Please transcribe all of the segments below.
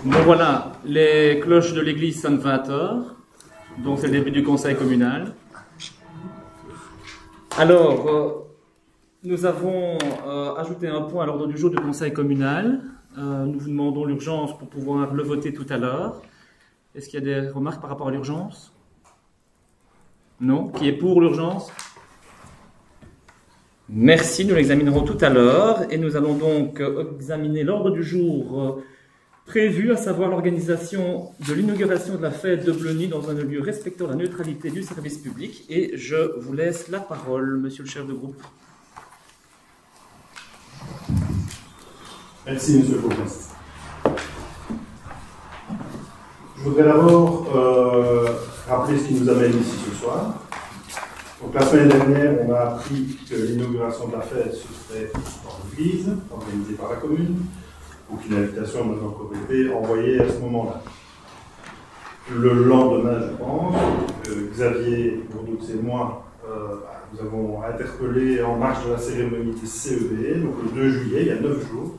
Bon voilà, les cloches de l'église sonnent 20h, donc c'est le début du conseil communal. Alors, nous avons ajouté un point à l'ordre du jour du conseil communal. Nous vous demandons l'urgence pour pouvoir le voter tout à l'heure. Est-ce qu'il y a des remarques par rapport à l'urgence? Non? Qui est pour l'urgence? Merci, nous l'examinerons tout à l'heure. Et nous allons donc examiner l'ordre du jour prévu, à savoir l'organisation de l'inauguration de la fête de Bleuny dans un lieu respectant la neutralité du service public. Et je vous laisse la parole, monsieur le chef de groupe. Merci, monsieur le bourgmestre. Je voudrais d'abord rappeler ce qui nous amène ici ce soir. Donc, la semaine dernière, on a appris que l'inauguration de la fête se ferait dans l'église, organisée par la commune. Aucune invitation n'a encore été envoyée à ce moment-là. Le lendemain, je pense, Xavier Bourdoux et moi, nous avons interpellé en marge de la cérémonie des CEB, donc le 2 juillet, il y a 9 jours,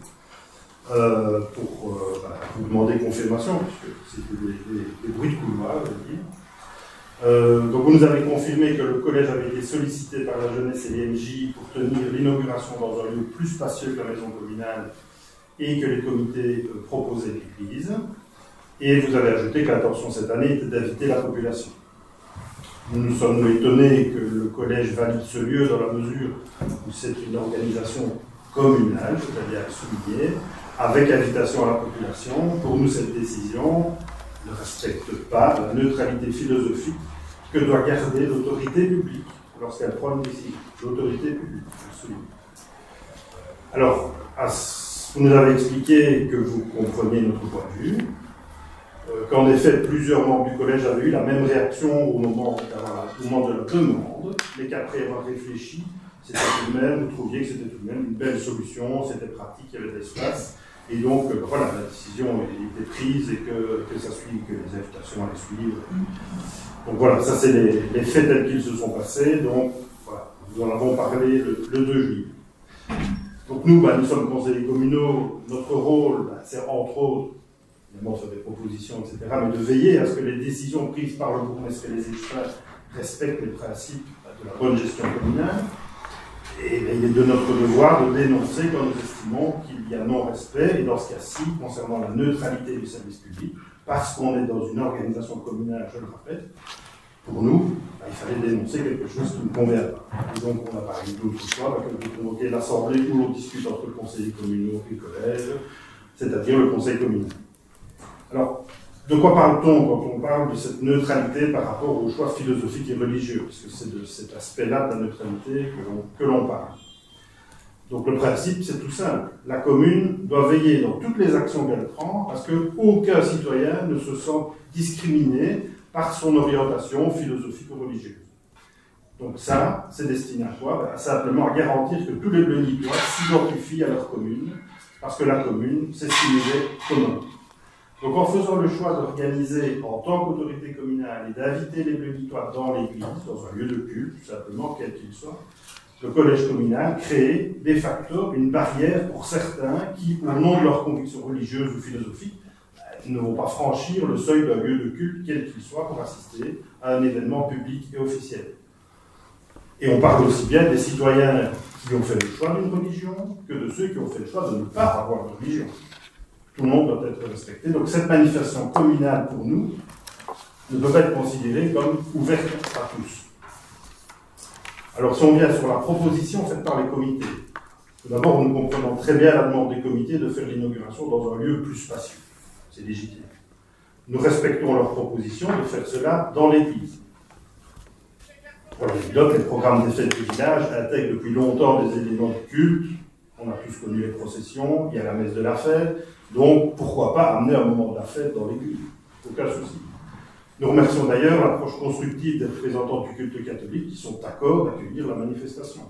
pour vous demander confirmation, puisque c'était des bruits de couloir, je veux dire. Donc vous nous avez confirmé que le collège avait été sollicité par la jeunesse et les MJ pour tenir l'inauguration dans un lieu plus spacieux que la maison communale et que les comités proposaient l'église. Et vous avez ajouté que l'intention cette année était d'inviter la population. Nous nous sommes étonnés que le collège valide ce lieu dans la mesure où c'est une organisation communale, c'est-à-dire souligner, avec invitation à la population. Pour nous, cette décision ne respecte pas la neutralité philosophique que doit garder l'autorité publique lorsqu'elle prend une décision. L'autorité publique, je souligne. Alors, vous nous avez expliqué que vous compreniez notre point de vue, qu'en effet, plusieurs membres du collège avaient eu la même réaction au moment de la demande, mais qu'après avoir réfléchi, c'était tout de même, vous trouviez que c'était tout de même une belle solution, c'était pratique, il y avait de l'espace, et donc voilà, la décision était prise et que ça suit, que les invitations allaient suivre. Donc voilà, ça c'est les faits tels qu'ils se sont passés, donc voilà, nous en avons parlé le 2 juillet. Donc nous sommes conseillers communaux, notre rôle, c'est entre autres, évidemment faire des propositions, etc., mais de veiller à ce que les décisions prises par le bourgmestre et les experts respectent les principes de la bonne gestion communale. Et il est de notre devoir de dénoncer quand nous estimons qu'il y a non-respect, et dans ce cas-ci, concernant la neutralité du service public, parce qu'on est dans une organisation communale, je le rappelle, pour nous, il fallait dénoncer quelque chose qui ne convient pas. Et donc on a parlé d'autres fois, que vous convoquez l'assemblée où l'on discute entre le conseil communal et le collège, c'est-à-dire le conseil communal. Alors, de quoi parle-t-on quand on parle de cette neutralité par rapport aux choix philosophiques et religieux? Parce que c'est de cet aspect-là de la neutralité que l'on parle. Donc le principe, c'est tout simple. La commune doit veiller dans toutes les actions qu'elle prend à ce qu'aucun citoyen ne se sente discriminé par son orientation philosophique ou religieuse. Donc ça, c'est destiné à quoi? Simplement à garantir que tous les Bleunicois s'identifient à leur commune, parce que la commune, c'est ce qui nous est commun. Donc en faisant le choix d'organiser en tant qu'autorité communale et d'inviter les Bleunicois dans l'église, dans un lieu de culte, tout simplement, quel qu'il soit, le collège communal crée de facto une barrière pour certains qui, au nom de leurs convictions religieuses ou philosophiques, ne vont pas franchir le seuil d'un lieu de culte, quel qu'il soit, pour assister à un événement public et officiel. Et on parle aussi bien des citoyens qui ont fait le choix d'une religion que de ceux qui ont fait le choix de ne pas avoir de religion. Tout le monde doit être respecté. Donc cette manifestation communale, pour nous, ne doit pas être considérée comme ouverte à tous. Alors si on vient sur la proposition faite par les comités, tout d'abord nous comprenons très bien la demande des comités de faire l'inauguration dans un lieu plus spacieux. C'est légitime. Nous respectons leur proposition de faire cela dans l'église. Pour l'anecdote, les programmes des fêtes du village intègrent depuis longtemps des éléments de culte. On a tous connu les processions, il y a la messe de la fête, donc pourquoi pas amener un moment de la fête dans l'église? Aucun souci. Nous remercions d'ailleurs l'approche constructive des représentants du culte catholique qui sont d'accord d'accueillir la manifestation.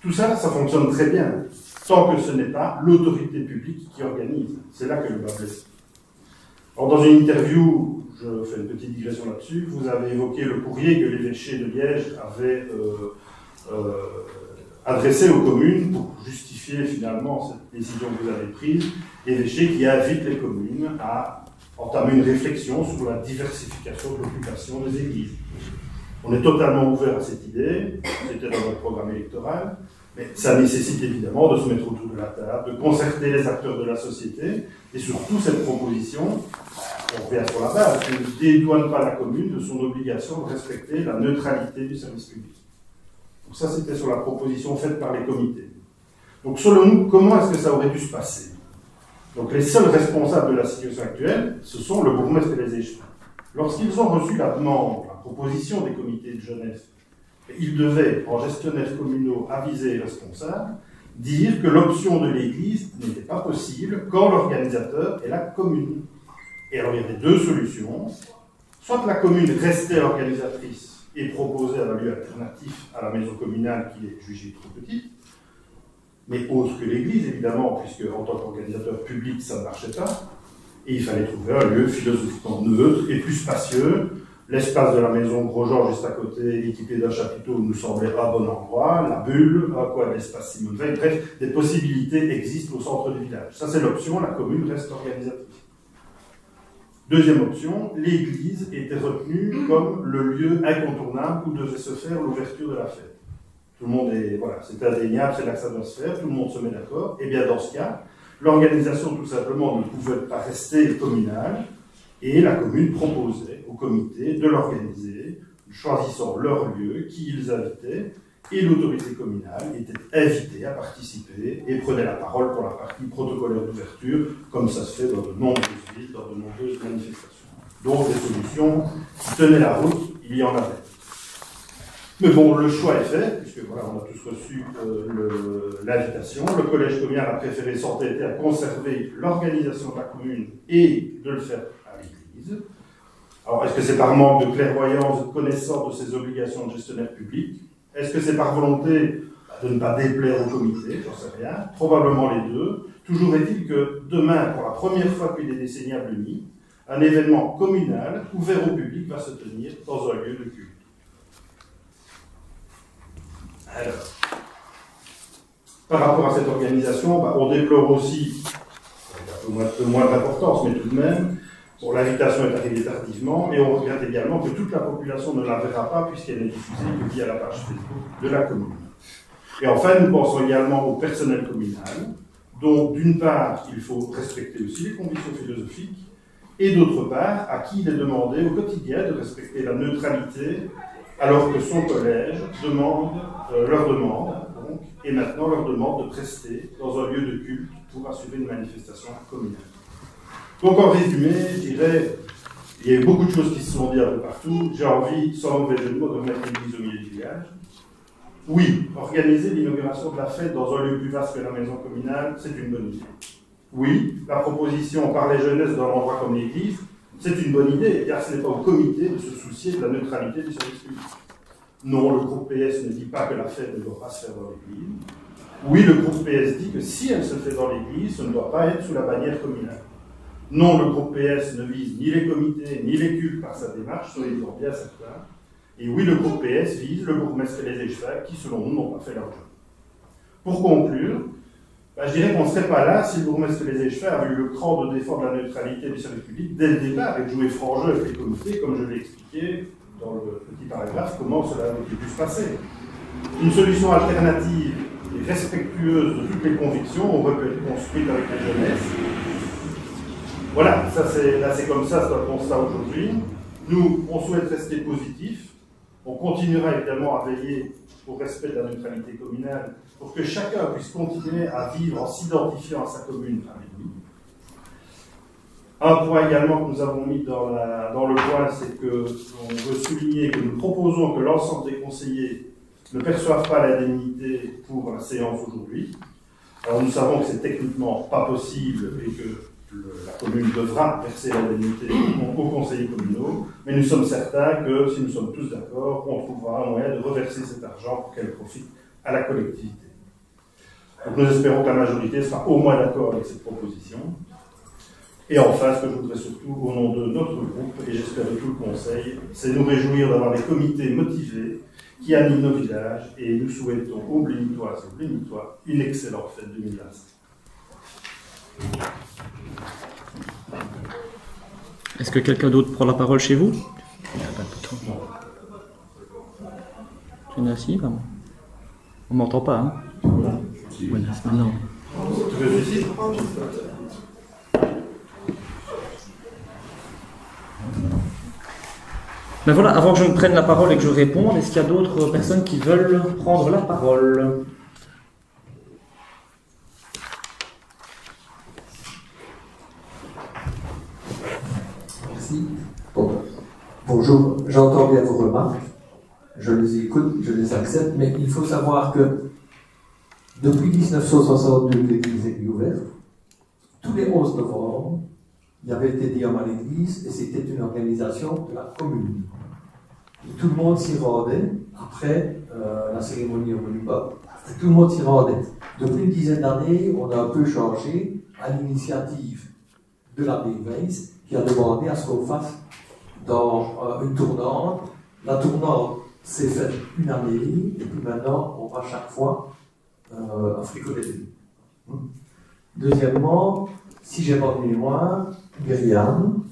Tout ça, ça fonctionne très bien, tant que ce n'est pas l'autorité publique qui organise. C'est là que le bas blesse. Alors, dans une interview, je fais une petite digression là-dessus, vous avez évoqué le courrier que l'évêché de Liège avait adressé aux communes pour justifier finalement cette décision que vous avez prise, évêché qui invite les communes à entamer une réflexion sur la diversification de l'occupation des églises. On est totalement ouvert à cette idée, c'était dans notre programme électoral, mais ça nécessite évidemment de se mettre autour de la table, de concerter les acteurs de la société, et surtout cette proposition, on revient sur la base, ne dédouane pas la commune de son obligation de respecter la neutralité du service public. Donc ça, c'était sur la proposition faite par les comités. Donc selon nous, comment est-ce que ça aurait dû se passer? Donc les seuls responsables de la situation actuelle, ce sont le bourgmestre et les échevins. Lorsqu'ils ont reçu la demande, la proposition des comités de jeunesse, ils devaient, en gestionnaires communaux avisés et responsables, dire que l'option de l'Église n'était pas possible quand l'organisateur est la commune. Et alors il y avait deux solutions. Soit la commune restait organisatrice et proposait un lieu alternatif à la maison communale qui est jugée trop petite, mais autre que l'Église évidemment, puisque en tant qu'organisateur public ça ne marchait pas, et il fallait trouver un lieu philosophiquement neutre et plus spacieux. L'espace de la maison Gros-Jean juste à côté, équipé d'un chapiteau, nous semblait un bon endroit. La bulle, quoi, l'espace Simone Veil. Bref, des possibilités existent au centre du village. Ça, c'est l'option, la commune reste organisatrice. Deuxième option, l'église était retenue comme le lieu incontournable où devait se faire l'ouverture de la fête. Tout le monde est, voilà, c'est indéniable, c'est là que ça doit se faire, tout le monde se met d'accord. Et bien, dans ce cas, l'organisation, tout simplement, ne pouvait pas rester communale. Et la commune proposait au comité de l'organiser, choisissant leur lieu, qui ils invitaient, et l'autorité communale était invitée à participer et prenait la parole pour la partie protocolaire d'ouverture, comme ça se fait dans de nombreuses villes, dans de nombreuses manifestations. Donc des solutions qui tenaient la route, il y en avait. Mais bon, le choix est fait, puisque voilà, on a tous reçu l'invitation. Le collège communal a préféré s'entêter à conserver l'organisation de la commune et de le faire à l'église. Alors, est-ce que c'est par manque de clairvoyance, de connaissance de ses obligations de gestionnaire public? Est-ce que c'est par volonté de ne pas déplaire au comité? J'en sais rien. Probablement les deux. Toujours est-il que demain, pour la première fois depuis des décennies à Bleuny, un événement communal ouvert au public va se tenir dans un lieu de culte. Alors, par rapport à cette organisation, on déplore aussi, un peu moins d'importance, mais tout de même, bon, l'invitation est arrivée tardivement, et on regrette également que toute la population ne la verra pas, puisqu'elle n'est diffusée que via la page Facebook de la commune. Et enfin, nous pensons également au personnel communal, dont d'une part, il faut respecter aussi les convictions philosophiques, et d'autre part, à qui il est demandé au quotidien de respecter la neutralité, alors que son collège leur demande, donc, et maintenant leur demande de prester dans un lieu de culte pour assurer une manifestation communale. Donc en résumé, je dirais, il y a eu beaucoup de choses qui se sont dites un peu partout. J'ai envie, sans mauvais jeu de mots, de remettre l'église au milieu du village. Oui, organiser l'inauguration de la fête dans un lieu plus vaste que la maison communale, c'est une bonne idée. Oui, la proposition par les jeunesses dans l'endroit comme l'église, c'est une bonne idée, car ce n'est pas au comité de se soucier de la neutralité du service public. Non, le groupe PS ne dit pas que la fête ne doit pas se faire dans l'église. Oui, le groupe PS dit que si elle se fait dans l'église, ce ne doit pas être sous la bannière communale. Non, le groupe PS ne vise ni les comités, ni les cultes par sa démarche, soyez-en bien certains. Et oui, le groupe PS vise le bourgmestre et les échevins qui, selon nous, n'ont pas fait leur job. Pour conclure, je dirais qu'on ne serait pas là si le bourgmestre et les échevins avaient eu le cran de défendre la neutralité du service public dès le départ et de jouer franc jeu avec les comités, comme je l'ai expliqué dans le petit paragraphe, comment cela aurait pu se passer. Une solution alternative et respectueuse de toutes les convictions aurait pu être construite avec la jeunesse. Voilà, c'est comme ça, c'est un constat aujourd'hui. Nous, on souhaite rester positifs. On continuera évidemment à veiller au respect de la neutralité communale pour que chacun puisse continuer à vivre en s'identifiant à sa commune avec lui. Un point également que nous avons mis dans le point, c'est qu'on veut souligner que nous proposons que l'ensemble des conseillers ne perçoivent pas l'indemnité pour la séance aujourd'hui. Alors nous savons que c'est techniquement pas possible et que la commune devra verser l'indemnité aux conseillers communaux, mais nous sommes certains que si nous sommes tous d'accord, on trouvera un moyen de reverser cet argent pour qu'elle profite à la collectivité. Donc nous espérons que la majorité sera au moins d'accord avec cette proposition. Et enfin, ce que je voudrais surtout, au nom de notre groupe, et j'espère de tout le Conseil, c'est nous réjouir d'avoir des comités motivés qui animent nos villages, et nous souhaitons aux Blénitoises et aux Blénitois une excellente fête 2025. Est-ce que quelqu'un d'autre prend la parole chez vous? Tu es assis, vraiment? On m'entend pas, hein? Voilà, c'est maintenant. Tu veux ici? Ben voilà, avant que je ne prenne la parole et que je réponde, est-ce qu'il y a d'autres personnes qui veulent prendre la parole? Merci. Bonjour, j'entends bien vos remarques, je les écoute, je les accepte, mais il faut savoir que depuis 1962, l'église est ouverte. Tous les 11 novembre, il y avait le Tédéum à l'église et c'était une organisation de la commune. Et tout le monde s'y rendait après la cérémonie au monument. Tout le monde s'y rendait. Depuis une dizaine d'années, on a un peu changé à l'initiative de l'abbé Weiss qui a demandé à ce qu'on fasse dans une tournante. La tournante s'est faite une année et puis maintenant on va chaque fois à fricoler. Deuxièmement, si j'ai bonne mémoire, Myriam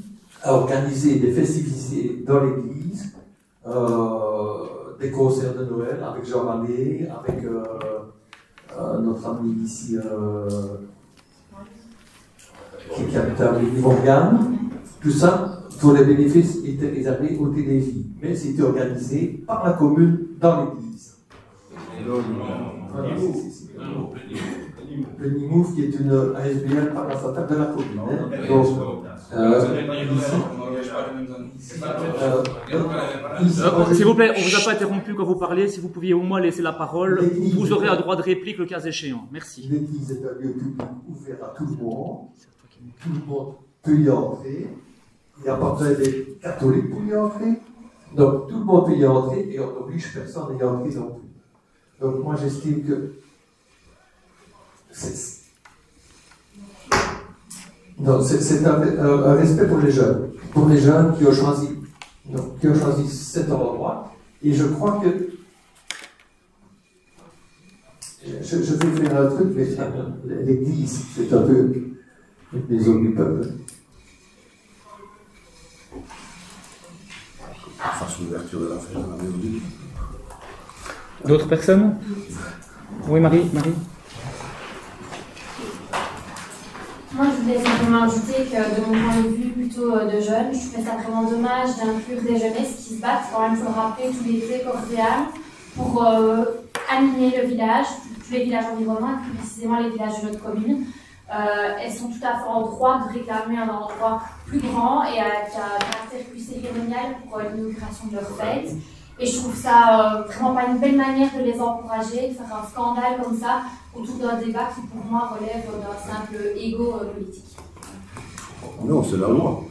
a organisé des festivités dans l'église, des concerts de Noël avec Jean Mallet, avec notre ami ici qui habite à Morgane. Tout ça, pour les bénéfices, était réservé au Télévis, mais c'était organisé par la commune dans l'église. Le NIMOUF qui est une ASBL parastatale de la commune. S'il vous plaît, on ne vous a pas interrompu quand vous parlez. Si vous pouviez au moins laisser la parole, vous aurez un droit de réplique le cas échéant. Merci. L'église est un lieu public ouvert à tout le monde. Tout le monde peut y entrer. Il n'y a pas besoin des catholiques pour y entrer. Donc tout le monde peut y entrer et on n'oblige personne à y entrer non plus. Donc moi j'estime que c'est un respect pour les jeunes qui ont choisi, cet endroit. Et je crois que je vais faire un truc, mais l'église, c'est un peu une maison du peuple. Face l'ouverture de la fête dans la maison du peuple. D'autres personnes? Oui, Marie. Moi, je voulais simplement ajouter que, de mon point de vue plutôt de jeune, je trouvais ça vraiment dommage d'inclure des jeunesses qui se battent, quand même, il faut le rappeler, tous les deux corps et âme, pour animer le village, tous les villages environnants, et plus précisément les villages de notre commune. Elles sont tout à fait en droit de réclamer un endroit plus grand et avec un caractère plus cérémonial pour l'inauguration de leur fête. Et je trouve ça vraiment pas une belle manière de les encourager, de faire un scandale comme ça autour d'un débat qui pour moi relève d'un simple ego politique. Non, c'est la loi.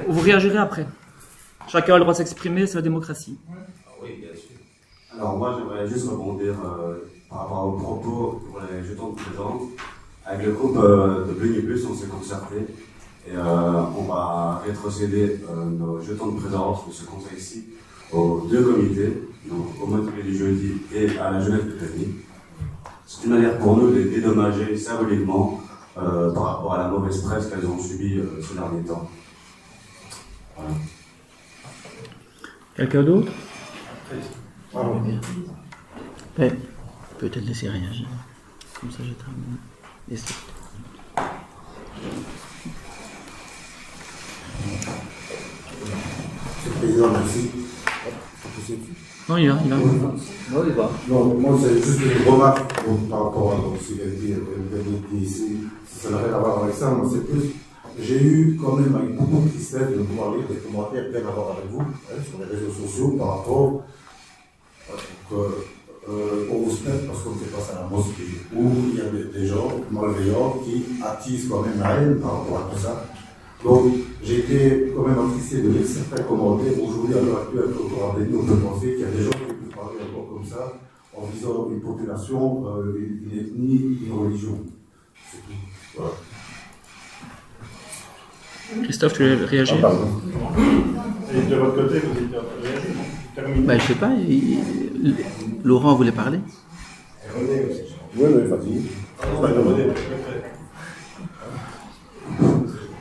Vous réagirez après. Chacun a le droit de s'exprimer, c'est la démocratie. Oui, bien sûr. Alors moi, j'aimerais juste rebondir par rapport aux propos pour les jetons de présence. Avec le groupe de Blénibus, on s'est concerté et on va rétrocéder nos jetons de présence de ce conseil-ci aux deux comités, donc au motivé du jeudi et à la jeunesse de Clémy. C'est une manière pour nous de les dédommager symboliquement par rapport à la mauvaise presse qu'elles ont subie ces derniers temps. Voilà. Quelqu'un d'autre? Ouais. Peut-être laisser réagir. Comme ça, je termine. Monsieur le Président, merci. Non, il a. Non, il va. Non, moi, c'est juste une remarque par rapport à ce qu'il a dit ici. Ça n'a rien à voir avec ça. Moi, c'est plus. J'ai eu quand même avec beaucoup de tristesse de pouvoir lire des commentaires bien à voir avec vous sur les réseaux sociaux par rapport aux spectacles, parce qu'on fait face à la mosquée, où il y a des gens malveillants qui attisent quand même la haine par rapport à tout ça. Donc, j'ai été quand même attristé de lire certains commentaires. Aujourd'hui, à l'heure actuelle, on peut penser qu'il y a des gens qui peuvent parler encore comme ça, en visant une population, une ethnie, une religion. Voilà. Christophe, tu veux réagir? Ah, pardon. Et de votre côté, vous étiez en train de réagir. Terminé. Ben, je sais pas, Laurent voulait parler. Oui, mais vas-y.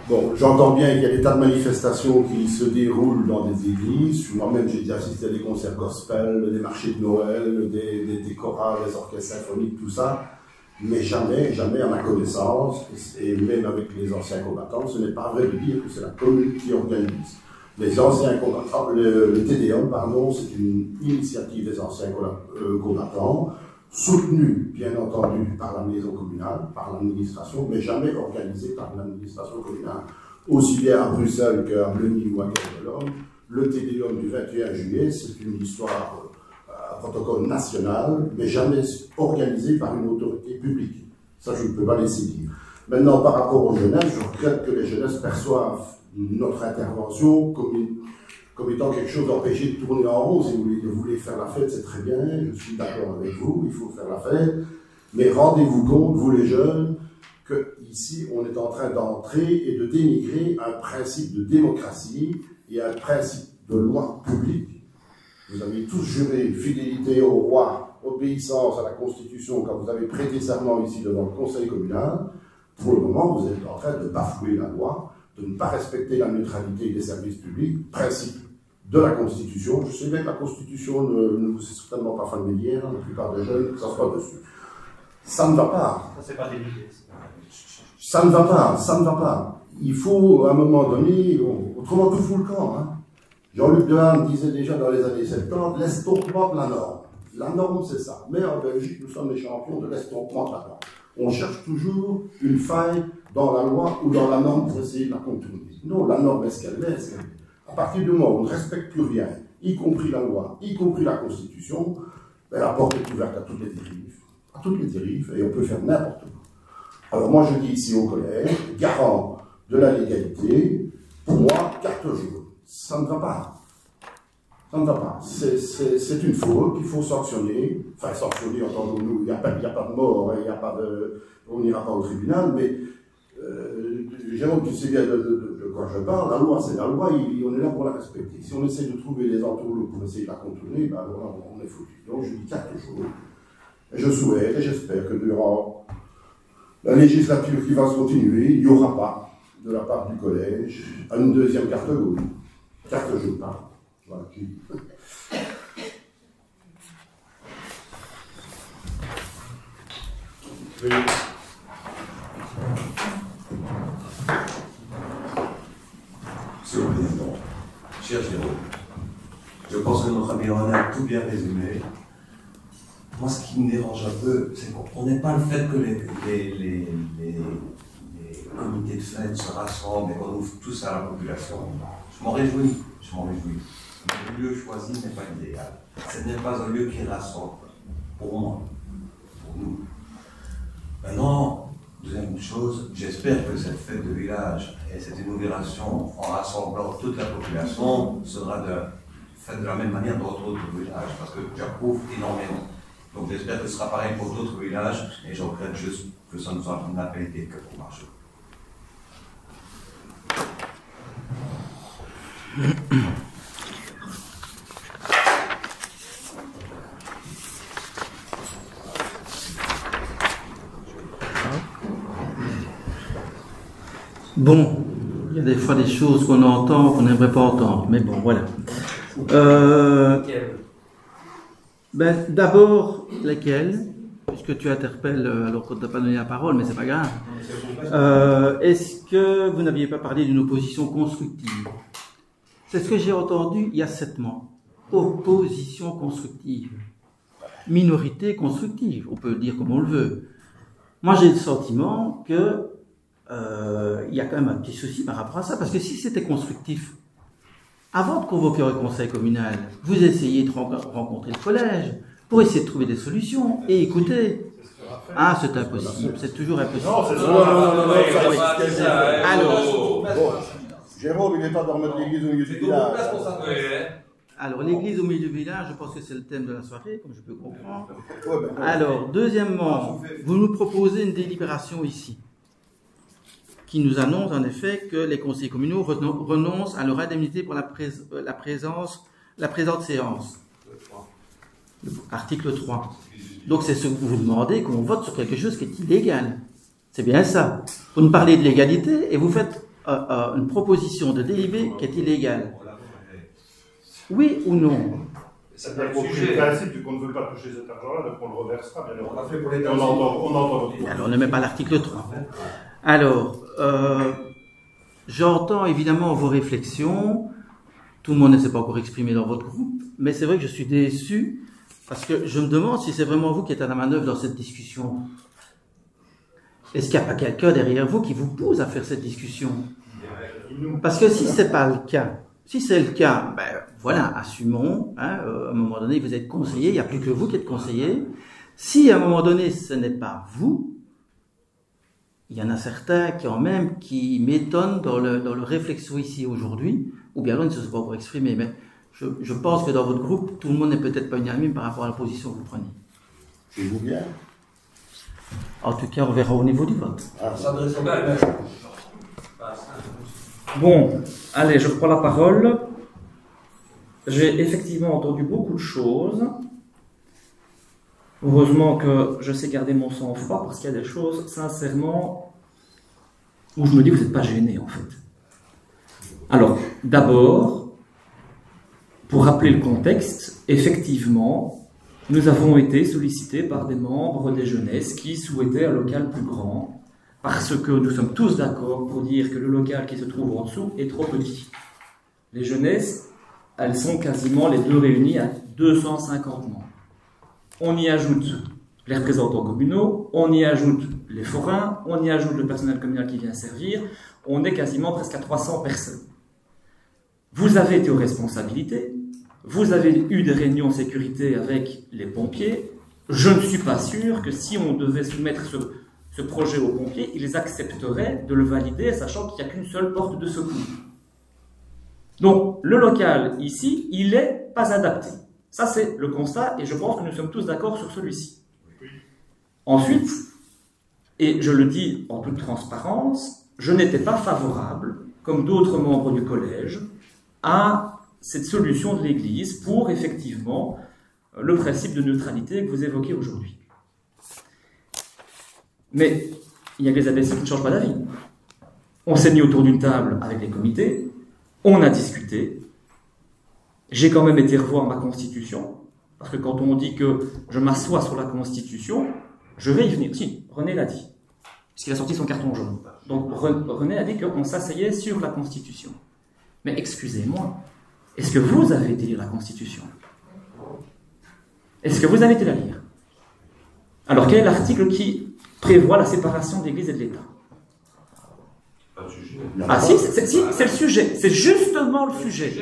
Bon, j'entends bien qu'il y a des tas de manifestations qui se déroulent dans des églises. Moi-même, j'ai déjà assisté à des concerts gospel, des marchés de Noël, des chorales, des orchestres symphoniques, tout ça. Mais jamais, jamais à ma connaissance, et même avec les anciens combattants, ce n'est pas vrai de dire que c'est la commune qui organise. Les anciens combattants, le TDOM, pardon, c'est une initiative des anciens combattants, soutenue, bien entendu, par la maison communale, par l'administration, mais jamais organisée par l'administration communale. Aussi bien à Bruxelles qu'à Bleuny ou à Kervelhomme, le TDOM du 21 juillet, c'est une histoire à protocole national, mais jamais organisé par une autorité publique. Ça, je ne peux pas laisser dire. Maintenant, par rapport aux jeunesses, je regrette que les jeunesses perçoivent notre intervention comme étant quelque chose d'empêché de tourner en rond. Si vous voulez faire la fête, c'est très bien, je suis d'accord avec vous, il faut faire la fête, mais rendez-vous compte, vous les jeunes, qu'ici, on est en train d'entrer et de dénigrer un principe de démocratie et un principe de loi publique. Vous avez tous juré fidélité au roi, obéissance à la Constitution quand vous avez prêté serment ici devant le Conseil communal. Pour le moment, vous êtes en train de bafouer la loi, de ne pas respecter la neutralité des services publics, principe de la Constitution. Je sais bien que la Constitution ne vous est certainement pas familière, hein, la plupart des jeunes, ça se passe dessus. Ça ne va pas. Ça, c'est pas délicat. Ça ne va pas, ça ne va pas. Il faut, à un moment donné, autrement tout fout le camp. Hein. Jean-Luc Dehaene disait déjà dans les années 70, l'estompement de la norme. La norme, c'est ça. Mais en Belgique, nous sommes les champions de l'estompement de la norme. On cherche toujours une faille dans la loi ou dans la norme pour essayer de la contourner. Non, la norme est ce qu'elle est. À partir du moment où on ne respecte plus rien, y compris la loi, y compris la Constitution, ben, la porte est ouverte à toutes les dérives. À toutes les dérives, et on peut faire n'importe quoi. Alors moi, je dis ici au collège, garant de la légalité, pour moi, carte jaune. Ça ne va pas. Ça ne va pas. C'est une faute qu'il faut sanctionner. Enfin, sanctionner, entendons-nous, il n'y a pas de mort, il n'y a pas de, on n'ira pas au tribunal, mais Jérôme, tu sais bien de quoi je parle. La loi, c'est la loi, on est là pour la respecter. Si on essaie de trouver les entourloups pour essayer de la contourner, ben alors on est foutu. Donc je dis quelque chose. Et je souhaite et j'espère que durant la législature qui va se continuer, il n'y aura pas, de la part du collège, une deuxième carte jaune. Carte jaune, pardon. Voilà. Oui. Monsieur le Président, cher Jérôme, je pense que notre ami René a tout bien résumé. Moi, ce qui me dérange un peu, c'est qu'on n'est pas le fait que les comités de fête se rassemblent et qu'on ouvre tous à la population. Je m'en réjouis, je m'en réjouis. Mais le lieu choisi n'est pas idéal. Ce n'est pas un lieu qui rassemble, pour moi, pour nous. Maintenant, deuxième chose, j'espère que cette fête de village et cette inauguration en rassemblant toute la population sera faite de la même manière dans d'autres villages, parce que j'approuve énormément. Donc j'espère que ce sera pareil pour d'autres villages, et je regrette juste que ça ne soit n'a pas été que pour Marchaux. Bon, il y a des fois des choses qu'on entend qu'on n'aimerait pas entendre, mais bon, voilà. Ben, d'abord, lesquelles, puisque tu interpelles alors qu'on ne t'a pas donné la parole, mais c'est pas grave. Est-ce que vous n'aviez pas parlé d'une opposition constructive? C'est ce que j'ai entendu il y a 7 mois. Opposition constructive. Minorité constructive, on peut le dire comme on le veut. Moi, j'ai le sentiment que il y a quand même un petit souci par rapport à ça, parce que si c'était constructif, avant de convoquer un conseil communal, vous essayez de rencontrer le collège pour essayer de trouver des solutions et écoutez. Ah, c'est impossible, c'est toujours impossible. Non, c'est Alors, Jérôme, il est temps de remettre l'église au milieu du village. Alors, l'église au milieu du village, je pense que c'est le thème de la soirée, comme je peux comprendre. Alors, deuxièmement, vous nous proposez une délibération ici, qui nous annonce en effet que les conseillers communaux renoncent à leur indemnité pour la présente séance. Article 3. Donc, c'est ce que vous demandez, qu'on vote sur quelque chose qui est illégal. C'est bien ça. Vous nous parlez de l'égalité et vous faites une proposition de délibéré qui est illégale. Oui ou non? Ça peut être le principe qu'on ne veut pas toucher cet argent-là, donc on le reversera, bien On l'a fait pour les on entend votre Alors, ne met pas l'article 3. Alors, j'entends évidemment vos réflexions. Tout le monde ne s'est pas encore exprimé dans votre groupe, mais c'est vrai que je suis déçu parce que je me demande si c'est vraiment vous qui êtes à la manœuvre dans cette discussion. Est-ce qu'il n'y a pas quelqu'un derrière vous qui vous pousse à faire cette discussion? Parce que si c'est pas le cas, si c'est le cas, ben voilà, assumons. Hein, à un moment donné, vous êtes conseiller, il n'y a plus que vous qui êtes conseiller. Si à un moment donné, ce n'est pas vous, il y en a certains quand même qui m'étonnent dans le réflexion ici aujourd'hui, ou bien là, ils ne se sont pas encore exprimés, mais je pense que dans votre groupe, tout le monde n'est peut-être pas unanime par rapport à la position que vous prenez. C'est vous bien. En tout cas, on verra au niveau du vote. Bon, allez, je reprends la parole. J'ai effectivement entendu beaucoup de choses. Heureusement que je sais garder mon sang-froid parce qu'il y a des choses, sincèrement, où je me dis que vous n'êtes pas gêné en fait. Alors, d'abord, pour rappeler le contexte, effectivement, nous avons été sollicités par des membres des jeunesses qui souhaitaient un local plus grand parce que nous sommes tous d'accord pour dire que le local qui se trouve en dessous est trop petit. Les jeunesses, elles sont quasiment les deux réunies à 250 membres. On y ajoute les représentants communaux, on y ajoute les forains, on y ajoute le personnel communal qui vient servir, on est quasiment presque à 300 personnes. Vous avez été aux responsabilités, vous avez eu des réunions sécurité avec les pompiers, je ne suis pas sûr que si on devait soumettre ce projet aux pompiers, ils accepteraient de le valider, sachant qu'il n'y a qu'une seule porte de secours. Donc, le local ici, il n'est pas adapté. Ça, c'est le constat, et je pense que nous sommes tous d'accord sur celui-ci. Ensuite, et je le dis en toute transparence, je n'étais pas favorable, comme d'autres membres du collège, à cette solution de l'Église pour, effectivement, le principe de neutralité que vous évoquez aujourd'hui. Mais il y a que les imbéciles qui ne changent pas d'avis. On s'est mis autour d'une table avec les comités, on a discuté. J'ai quand même été revoir ma constitution, parce que quand on dit que je m'assois sur la constitution, je vais y venir. Si, René l'a dit, puisqu'il a sorti son carton jaune. Donc René a dit qu'on s'asseyait sur la constitution. Mais excusez-moi, est-ce que vous avez été lire la constitution? Est-ce que vous avez été la lire? Alors quel est l'article qui prévoit la séparation de l'Église et de l'État? Ah si, c'est le sujet, c'est justement le sujet.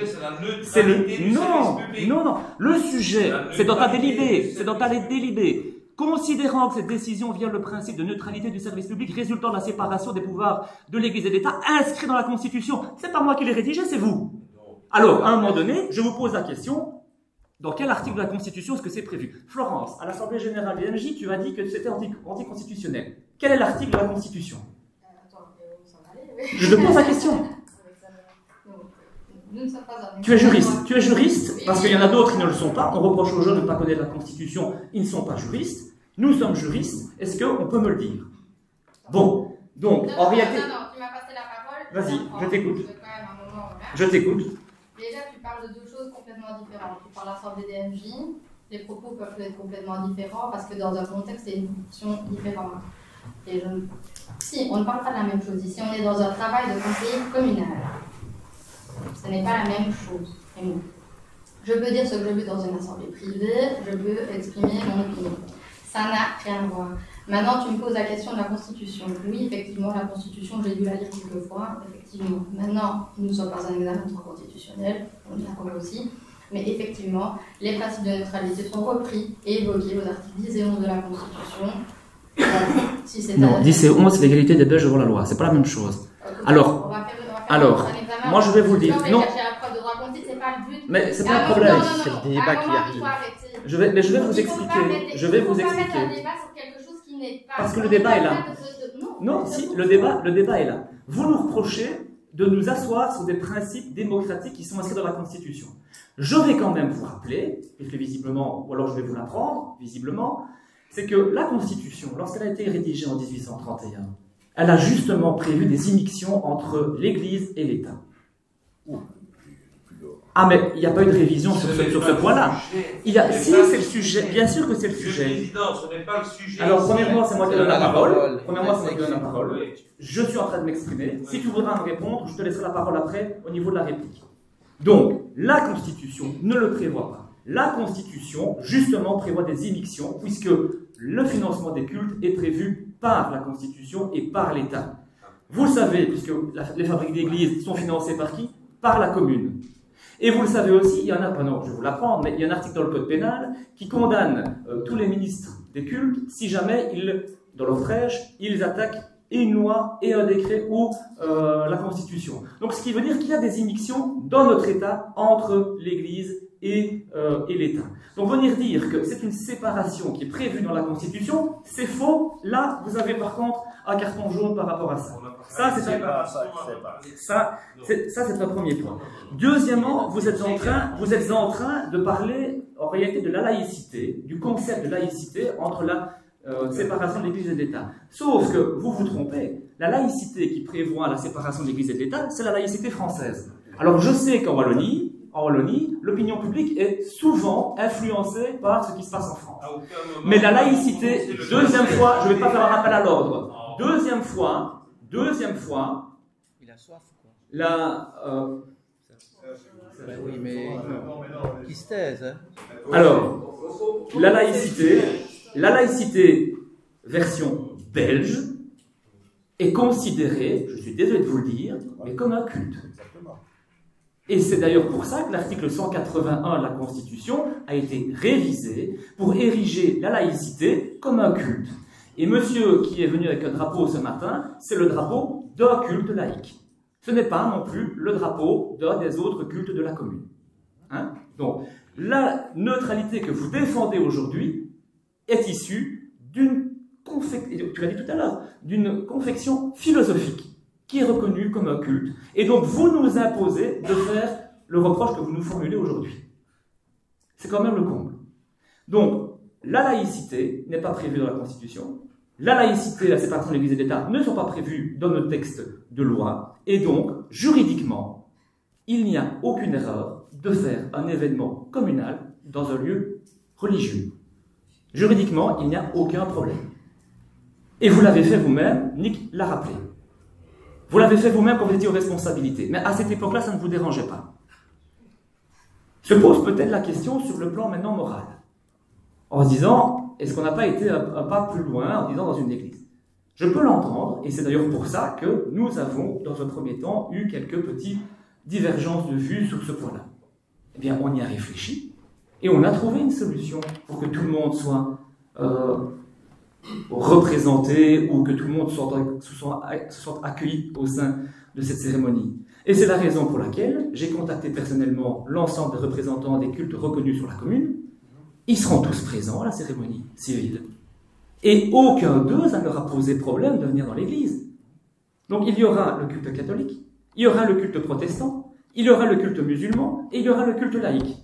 C'est le non, le sujet, c'est dans ta délibé, c'est dans ta délibé. Considérant que cette décision vient le principe de neutralité du service public résultant de la séparation des pouvoirs de l'Église et de l'État inscrit dans la Constitution, c'est pas moi qui l'ai rédigé, c'est vous. Alors, à un moment donné, je vous pose la question, dans quel article de la Constitution est-ce que c'est prévu? Florence, à l'Assemblée Générale des NJ, tu as dit que c'était anticonstitutionnel. Quel est l'article de la Constitution? Je te pose la question. Tu es juriste, parce qu'il y en a d'autres qui ne le sont pas. On reproche aux jeunes de ne pas connaître la Constitution, ils ne sont pas juristes. Nous sommes juristes, est-ce qu'on peut me le dire? Bon, donc, en réalité... Non, tu m'as passé la parole. Vas-y, je t'écoute. Je t'écoute. Déjà, tu parles de deux choses complètement différentes. Tu parles de l'Assemblée des NJ, les propos peuvent être complètement différents parce que dans un contexte, c'est une fonction différente. Et si, on ne parle pas de la même chose. Ici, on est dans un travail de conseiller communal. Ce n'est pas la même chose. Je peux dire ce que je veux dans une assemblée privée, je peux exprimer mon opinion. Ça n'a rien à voir. Maintenant, tu me poses la question de la Constitution. Oui, effectivement, la Constitution, j'ai dû la lire quelques fois, effectivement. Maintenant, nous ne sommes pas un examen de droit constitutionnel, on y a aussi. Mais effectivement, les principes de neutralité sont repris et évoqués aux articles 10 et 11 de la Constitution. Non, 10 et 11, c'est l'égalité des Belges devant la loi. C'est pas la même chose. Alors, moi je vais vous le dire. Non. C'est pas le but Mais c'est pas un problème. c'est le débat qui arrive. Je vais vous expliquer. Je vais vous expliquer. Parce que le débat est là. Non, si, le débat est là. Vous nous reprochez de nous asseoir sur des principes démocratiques qui sont inscrits dans la Constitution. Je vais quand même vous rappeler, puisque visiblement, ou alors je vais vous l'apprendre, visiblement, c'est que la Constitution, lorsqu'elle a été rédigée en 1831, elle a justement prévu des immixtions entre l'Église et l'État. Ah, mais il n'y a pas eu de révision sur ce point-là. Si, c'est le sujet. Bien sûr que c'est le sujet. Président, ce n'est pas le sujet. Alors, premièrement, c'est moi qui donne la parole. Je suis en train de m'exprimer. Si tu voudras me répondre, je te laisserai la parole après au niveau de la réplique. Donc, la Constitution ne le prévoit pas. La Constitution, justement, prévoit des immixtions, puisque le financement des cultes est prévu par la Constitution et par l'État. Vous le savez, puisque les fabriques d'églises sont financées par qui? Par la commune. Et vous le savez aussi, il y en a, non, je vais vous l'apprendre, mais il y a un article dans le Code pénal qui condamne tous les ministres des cultes si jamais, dans leur prêche, ils attaquent et une loi, et un décret, ou la Constitution. Donc ce qui veut dire qu'il y a des immixtions dans notre État entre l'Église et l'État. Donc venir dire que c'est une séparation qui est prévue dans la Constitution, c'est faux. Là, vous avez par contre un carton jaune par rapport à ça. Ça, c'est un premier point. Deuxièmement, vous êtes en train de parler, en réalité, de la laïcité, du concept de laïcité entre la séparation de l'Église et de l'État. Sauf que vous vous trompez. La laïcité qui prévoit la séparation de l'Église et de l'État, c'est la laïcité française. Alors, je sais qu'en Wallonie, l'opinion publique est souvent influencée par ce qui se passe en France. Mais la laïcité, deuxième fois, je ne vais pas faire un rappel à l'ordre. Deuxième fois, il a soif, quoi. Oui, mais qui se taise, hein. Alors, la laïcité version belge est considérée, je suis désolé de vous le dire, mais comme un culte. Et c'est d'ailleurs pour ça que l'article 181 de la Constitution a été révisé pour ériger la laïcité comme un culte. Et monsieur qui est venu avec un drapeau ce matin, c'est le drapeau d'un culte laïque. Ce n'est pas non plus le drapeau d'un des autres cultes de la commune. Hein? Donc, la neutralité que vous défendez aujourd'hui est issue d'une tu l'as dit tout à l'heure, d'une confection philosophique qui est reconnue comme un culte. Et donc, vous nous imposez de faire le reproche que vous nous formulez aujourd'hui. C'est quand même le comble. Donc, la laïcité n'est pas prévue dans la Constitution. La laïcité et la séparation de l'Église et de l'État ne sont pas prévues dans notre texte de loi. Et donc, juridiquement, il n'y a aucune erreur de faire un événement communal dans un lieu religieux. Juridiquement, il n'y a aucun problème. Et vous l'avez fait vous-même, Nick l'a rappelé. Vous l'avez fait vous-même quand vous étiez aux responsabilités. Mais à cette époque-là, ça ne vous dérangeait pas. Se pose peut-être la question sur le plan maintenant moral. En se disant, est-ce qu'on n'a pas été un pas plus loin en disant dans une église? Je peux l'entendre, et c'est d'ailleurs pour ça que nous avons, dans un premier temps, eu quelques petites divergences de vues sur ce point-là. Eh bien, on y a réfléchi, et on a trouvé une solution pour que tout le monde soit représenté, ou que tout le monde se sente accueilli au sein de cette cérémonie. Et c'est la raison pour laquelle j'ai contacté personnellement l'ensemble des représentants des cultes reconnus sur la commune. Ils seront tous présents à la cérémonie civile. Et aucun d'eux, ça ne leur a posé problème de venir dans l'église. Donc il y aura le culte catholique, il y aura le culte protestant, il y aura le culte musulman, et il y aura le culte laïque.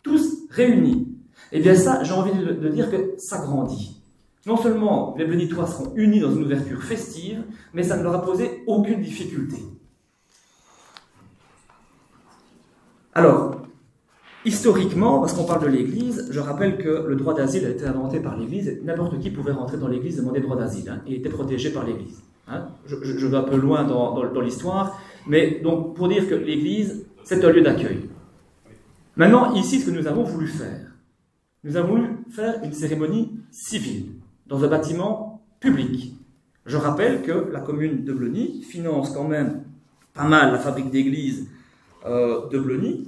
Tous réunis. Et bien ça, j'ai envie de dire que ça grandit. Non seulement les bénitois seront unis dans une ouverture festive, mais ça ne leur a posé aucune difficulté. Alors, historiquement, parce qu'on parle de l'Église, je rappelle que le droit d'asile a été inventé par l'Église, et n'importe qui pouvait rentrer dans l'Église et demander droit d'asile, et était protégé par l'Église. Je vais un peu loin dans l'histoire, mais donc pour dire que l'Église, c'est un lieu d'accueil. Maintenant, ici, ce que nous avons voulu faire, nous avons voulu faire une cérémonie civile, dans un bâtiment public. Je rappelle que la commune de Blony finance quand même pas mal la fabrique d'églises de Blony,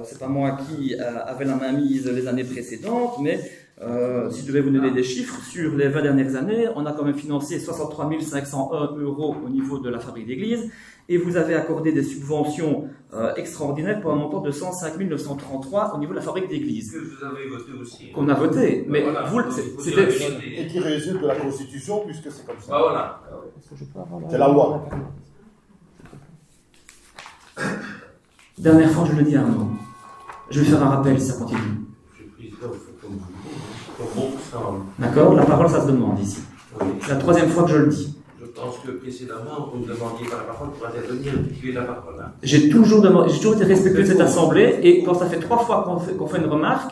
c'est pas moi qui avait la main mise les années précédentes, mais si je devais vous donner des chiffres, sur les 20 dernières années, on a quand même financé 63 501 € au niveau de la fabrique d'église, et vous avez accordé des subventions extraordinaires pour un montant de 105 933 au niveau de la fabrique d'église. Que vous avez voté aussi. Qu'on a voté, mais voilà, vous, c'était... Et qui résulte de la Constitution, puisque c'est comme ça. Bah voilà. C'est la loi. Dernière fois, je le dis à Arnaud. Je vais faire un rappel si ça continue. Monsieur le Président, vous faites comme vous voulez. D'accord? La parole, ça se demande ici. C'est la troisième fois que je le dis. Je pense que précédemment, vous me demandiez par la parole pour intervenir et tuer la parole. Hein. J'ai toujours été respectueux de cette assemblée, et quand ça fait 3 fois qu'on fait une remarque,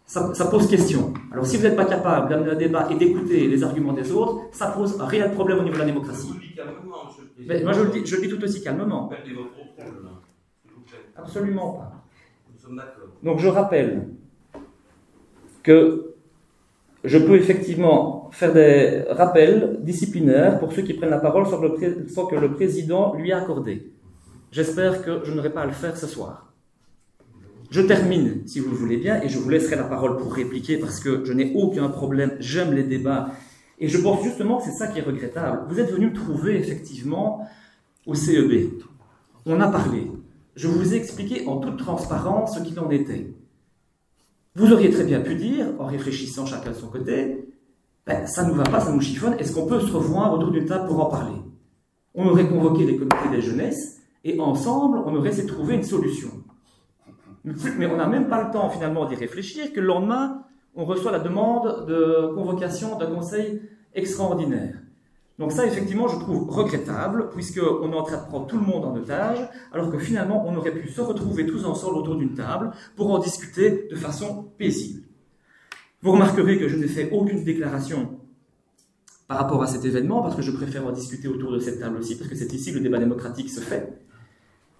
ça pose question. Alors si vous n'êtes pas capable d'amener un débat et d'écouter les arguments des autres, ça pose un réel problème au niveau de la démocratie. Je vous le dis calmement, Monsieur le Président. Mais moi je le dis tout aussi calmement. Perdez votre contrôle, là, s'il vous plaît. Absolument pas. Nous sommes d'accord. Donc je rappelle que je peux effectivement faire des rappels disciplinaires pour ceux qui prennent la parole sans que le président lui ait accordé. J'espère que je n'aurai pas à le faire ce soir. Je termine, si vous le voulez bien, et je vous laisserai la parole pour répliquer parce que je n'ai aucun problème, j'aime les débats. Et je pense justement que c'est ça qui est regrettable. Vous êtes venu me trouver effectivement au CEB. On a parlé. Je vous ai expliqué en toute transparence ce qu'il en était. Vous auriez très bien pu dire, en réfléchissant chacun de son côté, ben, ça ne nous va pas, ça nous chiffonne, est-ce qu'on peut se revoir autour d'une table pour en parler? On aurait convoqué les comités des jeunesses, et ensemble, on aurait essayé de trouver une solution. Mais on n'a même pas le temps finalement d'y réfléchir, que le lendemain, on reçoit la demande de convocation d'un conseil extraordinaire. Donc ça, effectivement, je trouve regrettable, puisqu'on est en train de prendre tout le monde en otage, alors que finalement, on aurait pu se retrouver tous ensemble autour d'une table pour en discuter de façon paisible. Vous remarquerez que je n'ai fait aucune déclaration par rapport à cet événement, parce que je préfère en discuter autour de cette table aussi, parce que c'est ici que le débat démocratique se fait.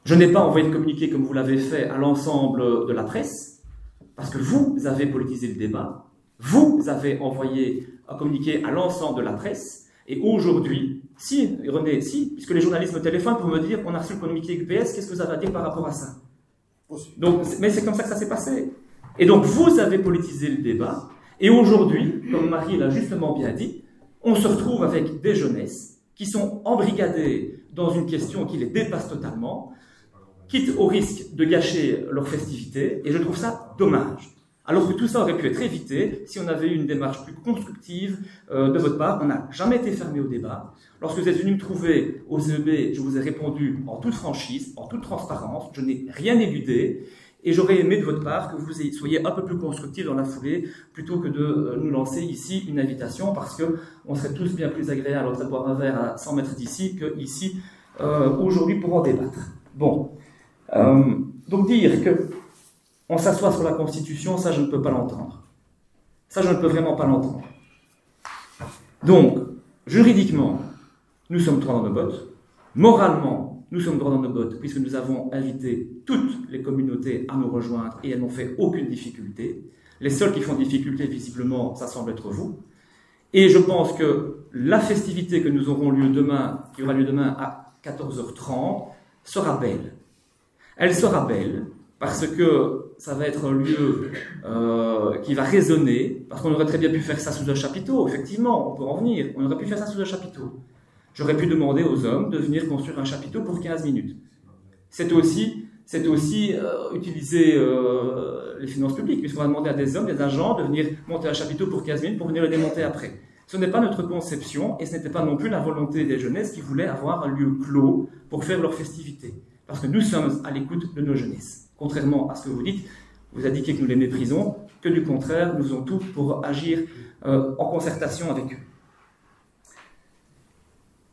Je n'ai pas envoyé de communiqué comme vous l'avez fait à l'ensemble de la presse, parce que vous avez politisé le débat, vous avez envoyé un communiqué à l'ensemble de la presse, et aujourd'hui, si, René, si, puisque les journalistes me téléphonent pour me dire on a reçu le communiqué UPS, qu'est-ce que vous avez à dire par rapport à ça? Donc, mais c'est comme ça que ça s'est passé. Et donc, vous avez politisé le débat, et aujourd'hui, comme Marie l'a justement bien dit, on se retrouve avec des jeunesses qui sont embrigadées dans une question qui les dépasse totalement, quitte au risque de gâcher leur festivité, et je trouve ça dommage. Alors que tout ça aurait pu être évité si on avait eu une démarche plus constructive de votre part. On n'a jamais été fermé au débat. Lorsque vous êtes venu me trouver au CEB, je vous ai répondu en toute franchise, en toute transparence, je n'ai rien éludé, et j'aurais aimé de votre part que vous soyez un peu plus constructif dans la foulée, plutôt que de nous lancer ici une invitation, parce qu'on serait tous bien plus agréables en train de boire un verre à 100 mètres d'ici que ici aujourd'hui pour en débattre. Bon. Donc dire que on s'assoit sur la Constitution, ça je ne peux pas l'entendre. Ça je ne peux vraiment pas l'entendre. Donc, juridiquement, nous sommes droits dans nos bottes. Moralement, nous sommes droits dans nos bottes, puisque nous avons invité toutes les communautés à nous rejoindre et elles n'ont fait aucune difficulté. Les seuls qui font difficulté, visiblement, ça semble être vous. Et je pense que la festivité que nous aurons lieu demain, qui aura lieu demain à 14h30, sera belle. Elle sera belle parce que ça va être un lieu qui va résonner, parce qu'on aurait très bien pu faire ça sous un chapiteau, effectivement, on peut en venir, on aurait pu faire ça sous un chapiteau. J'aurais pu demander aux hommes de venir construire un chapiteau pour 15 minutes. C'est aussi utiliser les finances publiques, puisqu'on va demander à des hommes, des agents, de venir monter un chapiteau pour 15 minutes pour venir le démonter après. Ce n'est pas notre conception, et ce n'était pas non plus la volonté des jeunesses qui voulaient avoir un lieu clos pour faire leur festivité. Parce que nous sommes à l'écoute de nos jeunesses. Contrairement à ce que vous dites, vous indiquez que nous les méprisons, que du contraire, nous faisons tout pour agir en concertation avec eux.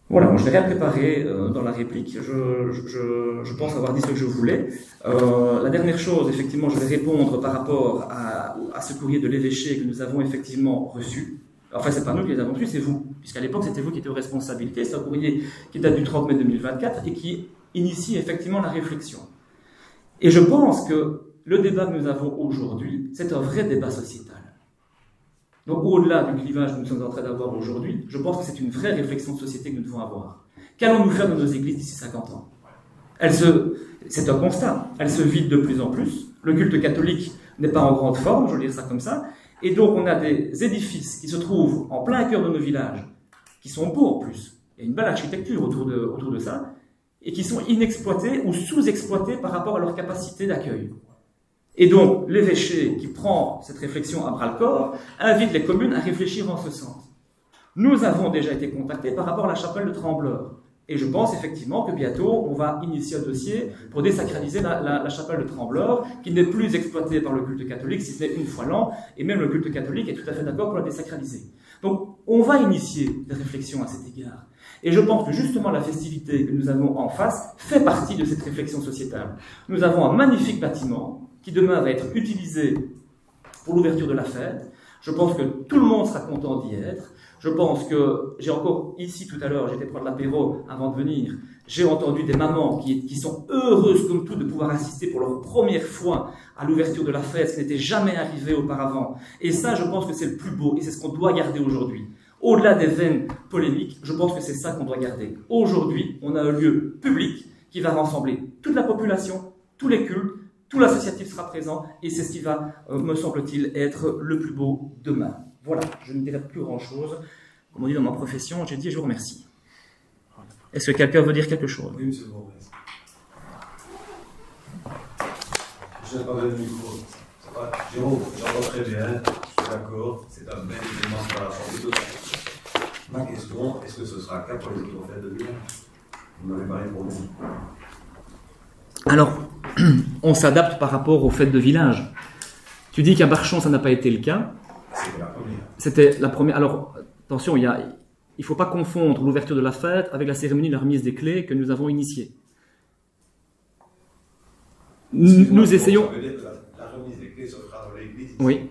Voilà, je n'ai rien préparé dans la réplique, je pense avoir dit ce que je voulais. La dernière chose, effectivement, je vais répondre par rapport à ce courrier de l'évêché que nous avons effectivement reçu. Enfin, c'est pas nous qui les avons reçus, c'est vous, puisqu'à l'époque, c'était vous qui étiez aux responsabilités. C'est un courrier qui date du 30 mai 2024 et qui initie effectivement la réflexion. Et je pense que le débat que nous avons aujourd'hui, c'est un vrai débat sociétal. Donc au-delà du clivage que nous sommes en train d'avoir aujourd'hui, je pense que c'est une vraie réflexion de société que nous devons avoir. Qu'allons-nous faire de nos églises d'ici 50 ans? C'est un constat. Elles se vident de plus en plus. Le culte catholique n'est pas en grande forme, je vais dire ça comme ça. Et donc, on a des édifices qui se trouvent en plein cœur de nos villages, qui sont beaux en plus. Il y a une belle architecture autour de ça, et qui sont inexploités ou sous-exploités par rapport à leur capacité d'accueil. Et donc, l'évêché qui prend cette réflexion à bras-le-corps invite les communes à réfléchir en ce sens. Nous avons déjà été contactés par rapport à la chapelle de Trembleur. Et je pense effectivement que bientôt, on va initier un dossier pour désacraliser la chapelle de Trembleur, qui n'est plus exploitée par le culte catholique, si ce n'est une fois l'an, et même le culte catholique est tout à fait d'accord pour la désacraliser. Donc, on va initier des réflexions à cet égard. Et je pense que justement la festivité que nous avons en face fait partie de cette réflexion sociétale. Nous avons un magnifique bâtiment qui demain va être utilisé pour l'ouverture de la fête. Je pense que tout le monde sera content d'y être. Je pense que, j'ai encore ici tout à l'heure, j'étais prendre l'apéro avant de venir, j'ai entendu des mamans qui sont heureuses comme tout de pouvoir assister pour leur première fois à l'ouverture de la fête, ce qui n'était jamais arrivé auparavant. Et ça, je pense que c'est le plus beau et c'est ce qu'on doit garder aujourd'hui. Au-delà des veines polémiques, je pense que c'est ça qu'on doit garder. Aujourd'hui, on a un lieu public qui va rassembler toute la population, tous les cultes, tout l'associatif sera présent et c'est ce qui va, me semble-t-il, être le plus beau demain. Voilà, je ne dirai plus grand-chose. Comme on dit dans ma profession, j'ai dit je vous remercie. Est-ce que quelqu'un veut dire quelque chose? Oui, monsieur le bourgmestre. Je n'ai pas le micro. Ça va, Jérôme, j'entends très bien, je suis d'accord, c'est un bel élément pour la santé de tous. Ma question, est-ce que ce sera un cas pour les autres fêtes de village? Vous m'avez pas répondu. Alors, on s'adapte par rapport aux fêtes de village. Tu dis qu'à Barchon, ça n'a pas été le cas. C'était la première. C'était la première. Alors, attention, il ne faut pas confondre l'ouverture de la fête avec la cérémonie de la remise des clés que nous avons initiée. Nous essayons... Ça veut dire que la remise des clés se fera dans l'église? Oui.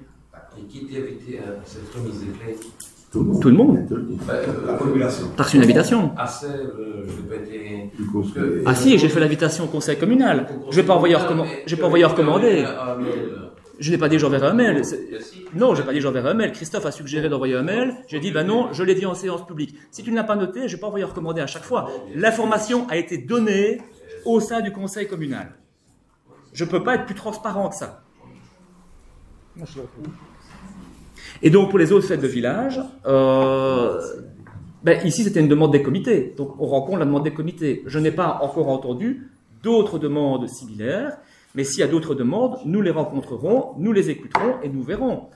Et qui était invité à cette remise des clés? Tout le monde. La population. T'as reçu une invitation? Ah, je n'ai pas été... Ah si, j'ai fait l'invitation au conseil communal. Je ne vais pas envoyer recommander. Je n'ai pas dit j'enverrai un mail. Non, je n'ai pas dit j'enverrai un mail. Christophe a suggéré d'envoyer un mail. J'ai dit, ben non, je l'ai dit en séance publique. Si tu ne l'as pas noté, je ne vais pas envoyer recommander à chaque fois. L'information a été donnée au sein du conseil communal. Je ne peux pas être plus transparent que ça. Et donc, pour les autres fêtes de village, ici, c'était une demande des comités. Donc, on rencontre la demande des comités. Je n'ai pas encore entendu d'autres demandes similaires. Mais s'il y a d'autres demandes, nous les rencontrerons, nous les écouterons et nous verrons.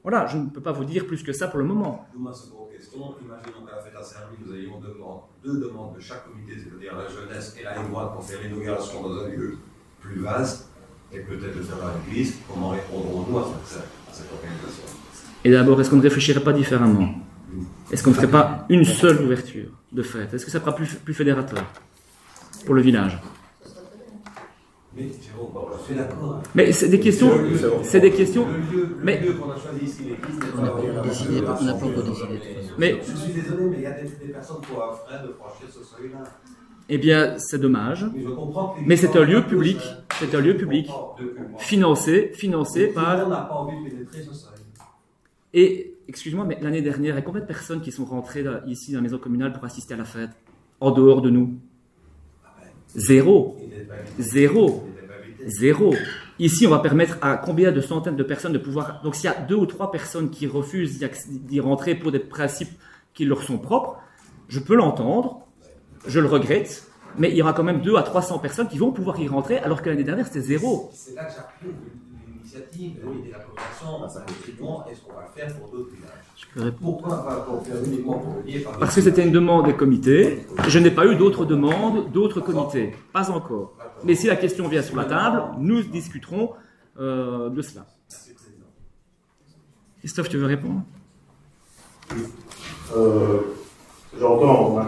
Voilà, je ne peux pas vous dire plus que ça pour le moment. D'où ma seconde question. Imaginons qu'à la fête à Saint-Louis, nous ayons deux demandes de chaque comité, c'est-à-dire la jeunesse et la droite pour faire l'inauguration dans un lieu plus vaste et peut-être le faire à l'église. Comment répondrons-nous à cette organisation? Et d'abord, est-ce qu'on ne réfléchirait pas différemment? Est-ce qu'on ne ferait pas une seule ouverture de fête? Est-ce que ça sera plus fédérateur pour le village? Mais Jérôme, je suis d'accord. Mais c'est des questions. C'est des questions. Le lieu qu'on a choisi ici, l'église, on n'a pas encore décidé. Mais je suis désolé, mais il y a des personnes qui ont un frein de franchir ce seuil-là. Eh bien, c'est dommage. Mais je comprends que mais c'est un lieu public. C'est un lieu public. Financé par. Tout le monde n'a pas envie de pénétrer ce seuil. Et, excuse-moi, mais l'année dernière, il y a combien de personnes qui sont rentrées ici dans la maison communale pour assister à la fête? En dehors de nous? Zéro. Ici, on va permettre à combien de centaines de personnes de pouvoir... Donc, s'il y a 2 ou 3 personnes qui refusent d'y rentrer pour des principes qui leur sont propres, je peux l'entendre, je le regrette, mais il y aura quand même 200 à 300 personnes qui vont pouvoir y rentrer, alors que l'année dernière, c'était zéro. C'est là que j'approuve l'initiative de la population. Est-ce qu'on va le faire pour d'autres villages? Pourquoi pas pour faire uniquement pour le lier? Parce que c'était une demande des comités. Je n'ai pas eu d'autres demandes, d'autres comités. Pas encore. Mais si la question vient sur la table, nous discuterons de cela. Christophe, tu veux répondre? J'entends, on a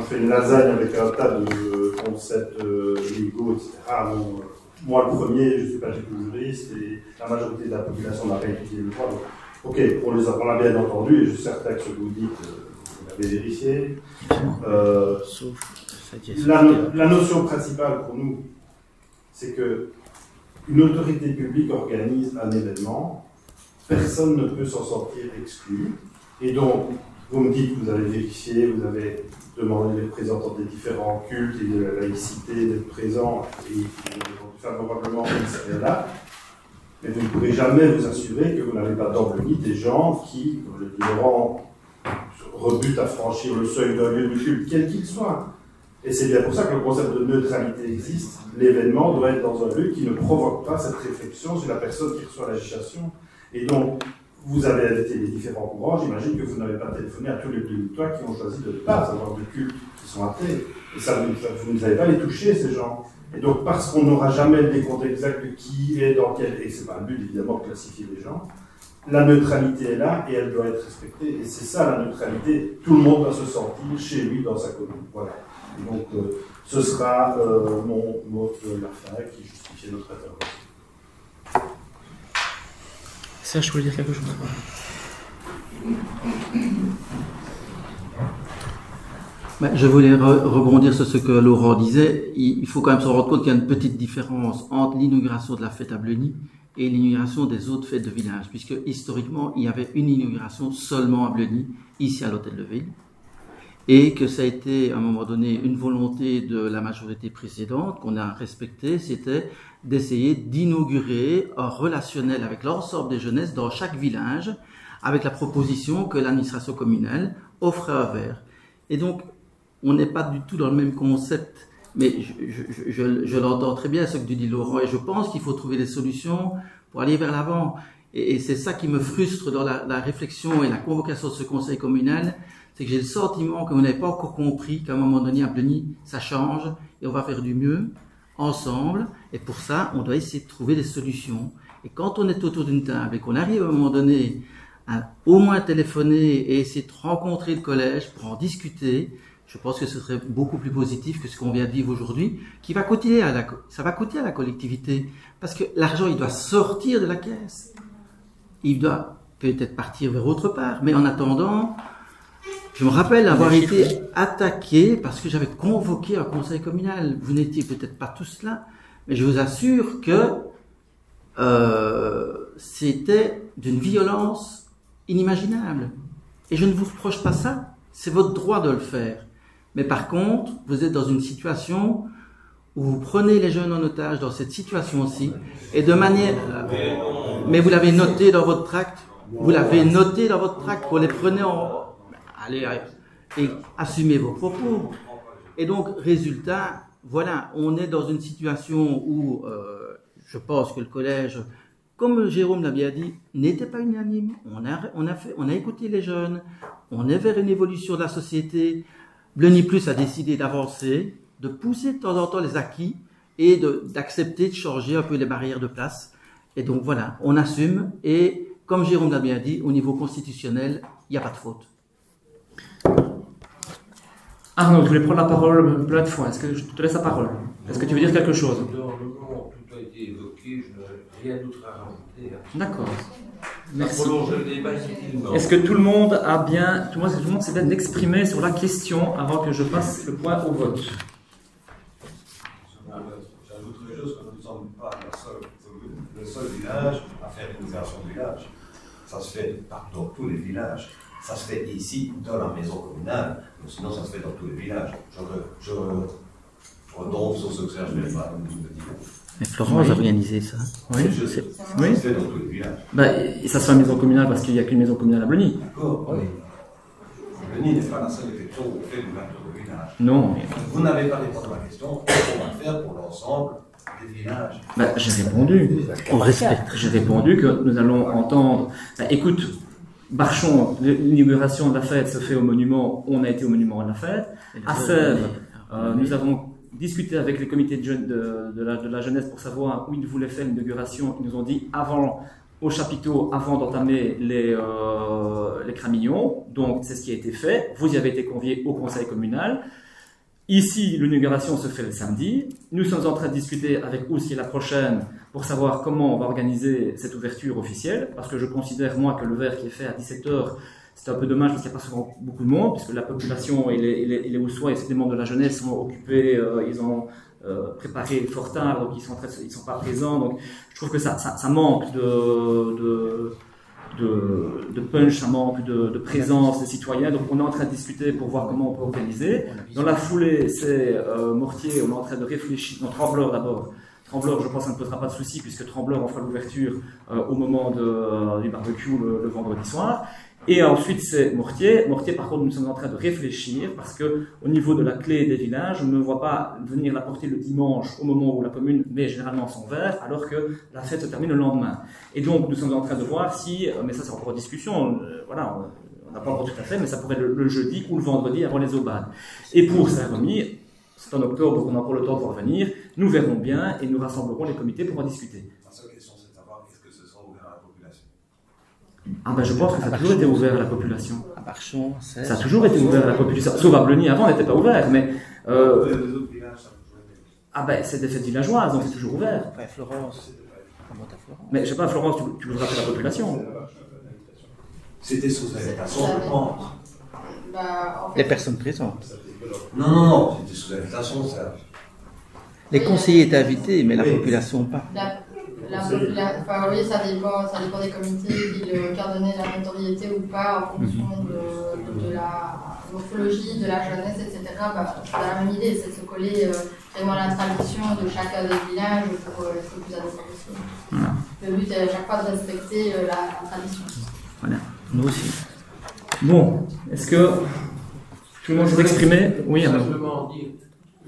fait une lasagne avec un tas de concepts légaux, etc. Bon, moi, le premier, je ne suis pas du tout juriste et la majorité de la population n'a pas étudié le droit. Donc, ok, on l'a bien entendu et je suis certain que ce que vous dites, vous l'avez vérifié. La notion principale pour nous, c'est que une autorité publique organise un événement, personne ne peut s'en sortir exclu, et donc Vous me dites que vous avez vérifié, vous avez demandé les représentants des différents cultes et de la laïcité d'être présents et favorablement là. Mais vous ne pouvez jamais vous assurer que vous n'avez pas d'emblée des gens qui, comme le dit Laurent, rebutent à franchir le seuil d'un lieu de culte, quel qu'il soit. Et c'est bien pour ça que le concept de neutralité existe. L'événement doit être dans un lieu qui ne provoque pas cette réflexion sur la personne qui reçoit l'agitation. Et donc, vous avez invité les différents courants, j'imagine que vous n'avez pas téléphoné à tous les Bénitois qui ont choisi de ne pas avoir de culte, qui sont athées. Et ça, vous ne allez pas les toucher, ces gens. Et donc, parce qu'on n'aura jamais le décompte exact de qui est dans quel, et c'est pas le but évidemment de classifier les gens, la neutralité est là et elle doit être respectée. Et c'est ça la neutralité. Tout le monde doit se sentir chez lui dans sa commune. Voilà. Et donc, ce sera mon mot de la fin qui justifie notre intervention. Serge, je voulais dire quelque chose. Je voulais rebondir sur ce que Laurent disait. Il faut quand même se rendre compte qu'il y a une petite différence entre l'inauguration de la fête à Bleuny et l'inauguration des autres fêtes de village, puisque historiquement, il y avait une inauguration seulement à Bleuny, ici à l'Hôtel de Ville, et que ça a été à un moment donné une volonté de la majorité précédente qu'on a respectée, c'était d'essayer d'inaugurer un relationnel avec l'ensemble des jeunesses dans chaque village, avec la proposition que l'administration communale offrait un verre. Et donc, on n'est pas du tout dans le même concept, mais je l'entends très bien ce que tu dis Laurent, et je pense qu'il faut trouver des solutions pour aller vers l'avant. Et c'est ça qui me frustre dans la réflexion et la convocation de ce conseil communal, c'est que j'ai le sentiment que vous n'avez pas encore compris qu'à un moment donné à Bleuny, ça change et on va faire du mieux ensemble. Et pour ça, on doit essayer de trouver des solutions. Et quand on est autour d'une table et qu'on arrive à un moment donné à au moins téléphoner et essayer de rencontrer le collège pour en discuter, je pense que ce serait beaucoup plus positif que ce qu'on vient de vivre aujourd'hui, qui va coûter ça va coûter à la collectivité. Parce que l'argent, il doit sortir de la caisse. Il doit peut-être partir vers autre part. Mais en attendant, je me rappelle avoir été attaqué parce que j'avais convoqué un conseil communal. Vous n'étiez peut-être pas tous là, mais je vous assure que c'était d'une violence inimaginable. Et je ne vous reproche pas ça, c'est votre droit de le faire. Mais par contre, vous êtes dans une situation où vous prenez les jeunes en otage dans cette situation-ci, et de manière... Mais vous l'avez noté dans votre tract, vous les prenez en... Allez, et assumez vos propos. Et donc, résultat, voilà, on est dans une situation où je pense que le collège, comme Jérôme l'a bien dit, n'était pas unanime. On a écouté les jeunes, on est vers une évolution de la société. Bleuny Plus a décidé d'avancer, de pousser de temps en temps les acquis et d'accepter de changer un peu les barrières de place. Et donc voilà, on assume et comme Jérôme l'a bien dit, au niveau constitutionnel, il n'y a pas de faute. Arnaud, tu voulais prendre la parole plein de fois. Est-ce que je te laisse la parole? Est-ce que tu veux dire quelque chose? Non, tout a été évoqué, je n'ai rien d'autre à rajouter. D'accord. Merci. Ça prolonge le débat inutilement. Est-ce que tout le monde s'est bien exprimé sur la question avant que je passe le point au vote? J'ajouterais juste que nous ne sommes pas le seul village à faire une migration de village. Ça se fait dans tous les villages. Ça se fait ici, dans la maison communale, mais sinon ça se fait dans tous les villages. Je retombe sur ce que Serge Belfort nous dit. Mais Florence a organisé ça. Oui, ça se fait dans tous les villages. Ça se fait en maison communale parce qu'il n'y a qu'une maison communale à Bleuny. D'accord, oui. Bleuny n'est pas la seule effectuation où on fait l'ouverture de village. Non. Vous n'avez pas répondu à la question, qu'est-ce qu'on va faire pour l'ensemble des villages? J'ai répondu. On respecte. J'ai répondu que nous allons entendre. Écoute, Barchon, l'inauguration de la fête se fait au monument, on a été au monument de la fête. À Sèvres, nous avons discuté avec les comités de la jeunesse pour savoir où ils voulaient faire l'inauguration. Ils nous ont dit au chapiteau, avant d'entamer les Cramignons. Donc c'est ce qui a été fait. Vous y avez été conviés au conseil communal. Ici, l'inauguration se fait le samedi. Nous sommes en train de discuter avec Ous, qui est la prochaine, pour savoir comment on va organiser cette ouverture officielle, parce que je considère, moi, que le verre qui est fait à 17h, c'est un peu dommage, parce qu'il n'y a pas souvent beaucoup de monde, puisque la population et les Oussois et les membres de la jeunesse sont occupés, ils ont préparé fort tard, donc ils sont pas présents, donc je trouve que ça manque de punch, un manque de présence des citoyens. Donc on est en train de discuter pour voir comment on peut organiser. Dans la foulée, c'est Mortier, on est en train de réfléchir, non, Trembleur d'abord. Trembleur, je pense que ça ne posera pas de souci, puisque Trembleur, on fera l'ouverture au moment du barbecue le vendredi soir. Et ensuite, c'est Mortier. Mortier, par contre, nous sommes en train de réfléchir, parce que au niveau de la clé des villages, je ne me vois pas venir la porter le dimanche, au moment où la commune met généralement son verre, alors que la fête se termine le lendemain. Et donc, nous sommes en train de voir si, mais ça c'est encore en discussion, voilà, on n'a pas encore tout à fait, mais ça pourrait être le jeudi ou le vendredi avant les aubades. Et pour Saint-Remy, c'est en octobre, donc on a encore le temps pour revenir, nous verrons bien et nous rassemblerons les comités pour en discuter. La seule question, c'est de savoir est-ce que ce sera ouvert à la population. Ah ben je pense que ça a toujours été ouvert à la population. À Barchon, ça a toujours été ouvert à la population. Sauf à Bleuny avant, n'était pas ouvert, mais... ah ben c'est des fêtes villageoises, donc c'est toujours ouvert. Après Florence, comment t'as Florence? Mais je sais pas, Florence, tu voudras faire la population. C'était sous invitation, je pense. Bah, en fait, Les personnes présentes. Non, c'était sous invitation, ça. Les conseillers étaient invités, mais la population pas. Enfin, oui, ça dépend des comités qui leur donner la notoriété ou pas en fonction de la morphologie, de la jeunesse, etc. Bah, c'est la même idée, c'est de se coller vraiment à la tradition de chacun des villages pour être le plus adapté possible. Voilà. Le but est à chaque fois de respecter la tradition. Voilà, nous aussi. Bon, est-ce que tout le monde s'est exprimé? Oui, alors. Simplement dire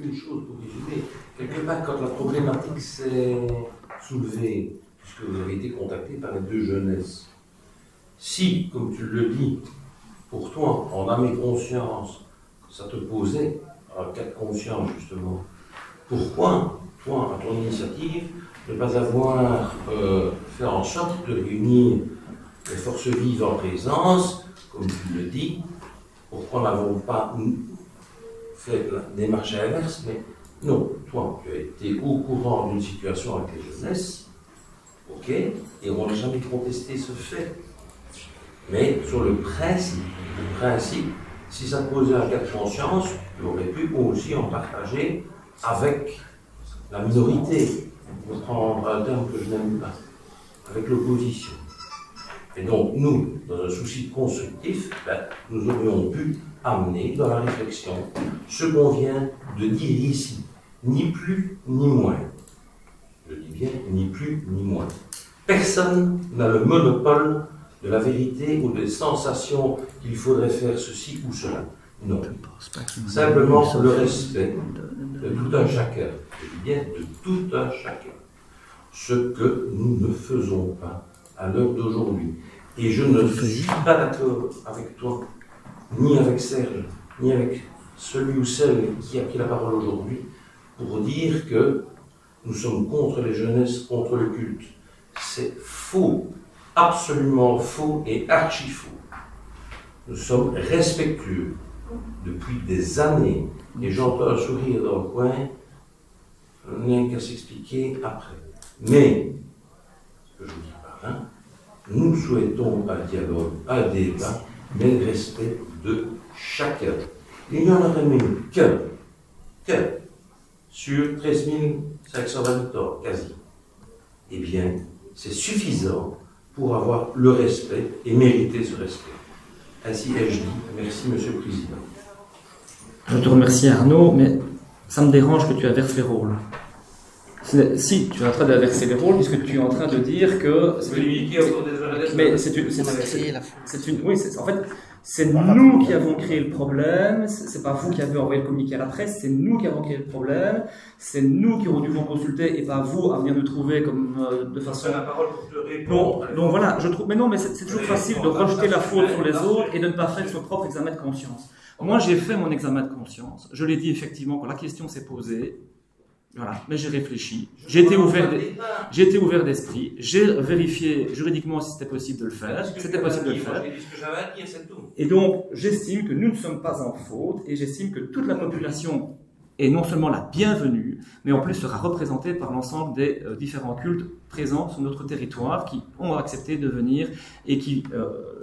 une chose pour résumer. Quelque part, quand la problématique s'est soulevée, puisque vous avez été contacté par les deux jeunesses, si, comme tu le dis, pour toi, en âme et conscience, ça te posait un cas de conscience, justement, pourquoi, toi, à ton initiative, ne pas avoir fait en sorte de réunir les forces vives en présence, comme tu le dis, pourquoi n'avons pas fait la démarche inverse, mais non, toi, tu as été au courant d'une situation avec les jeunesses, ok, et on n'a jamais contesté ce fait. Mais sur le principe, si ça te posait un cas de conscience, tu aurais pu aussi en partager avec la minorité, pour prendre un terme que je n'aime pas, avec l'opposition. Et donc, nous, dans un souci constructif, nous aurions pu amener dans la réflexion ce qu'on vient de dire ici, ni plus ni moins. Je dis bien ni plus ni moins. Personne n'a le monopole de la vérité ou des sensations qu'il faudrait faire ceci ou cela. Non. Simplement le respect de tout un chacun. Je dis bien de tout un chacun. Ce que nous ne faisons pas à l'heure d'aujourd'hui. Et je ne suis pas d'accord avec toi, ni avec Serge, ni avec celui ou celle qui a pris la parole aujourd'hui, pour dire que nous sommes contre les jeunesses, contre le culte. C'est faux, absolument faux et archi faux. Nous sommes respectueux depuis des années, et j'entends un sourire dans le coin, rien qu'à s'expliquer après. Mais, ce que je dis par là, nous souhaitons un dialogue, un débat, mais le respect de chacun. Il n'y en aurait même qu'un sur 13 520 habitants, quasi. Eh bien, c'est suffisant pour avoir le respect et mériter ce respect. Ainsi ai-je dit. Merci, Monsieur le Président. Je te remercie, Arnaud, mais ça me dérange que tu inverses les rôles. Si, tu es en train d'inverser les rôles, puisque tu es en train de dire que... Mais c'est une... Oui, en fait, c'est nous qui avons créé le problème, c'est pas vous qui avez envoyé le communiqué à la presse, c'est nous qui avons créé le problème, c'est nous qui aurons dû vous consulter et pas vous à venir nous trouver comme de façon... la parole pour te répondre. Donc voilà, je trouve... Mais non, mais c'est toujours facile de rejeter la faute sur les autres et de ne pas faire son propre examen de conscience. Moi, j'ai fait mon examen de conscience, je l'ai dit effectivement quand la question s'est posée. Voilà, mais j'ai réfléchi, j'ai été ouvert d'esprit, j'ai vérifié juridiquement si c'était possible de le faire, c'était possible de le faire. Et donc, j'estime que nous ne sommes pas en faute, et j'estime que toute la population est non seulement la bienvenue, mais en plus sera représentée par l'ensemble des différents cultes présents sur notre territoire qui ont accepté de venir et qui,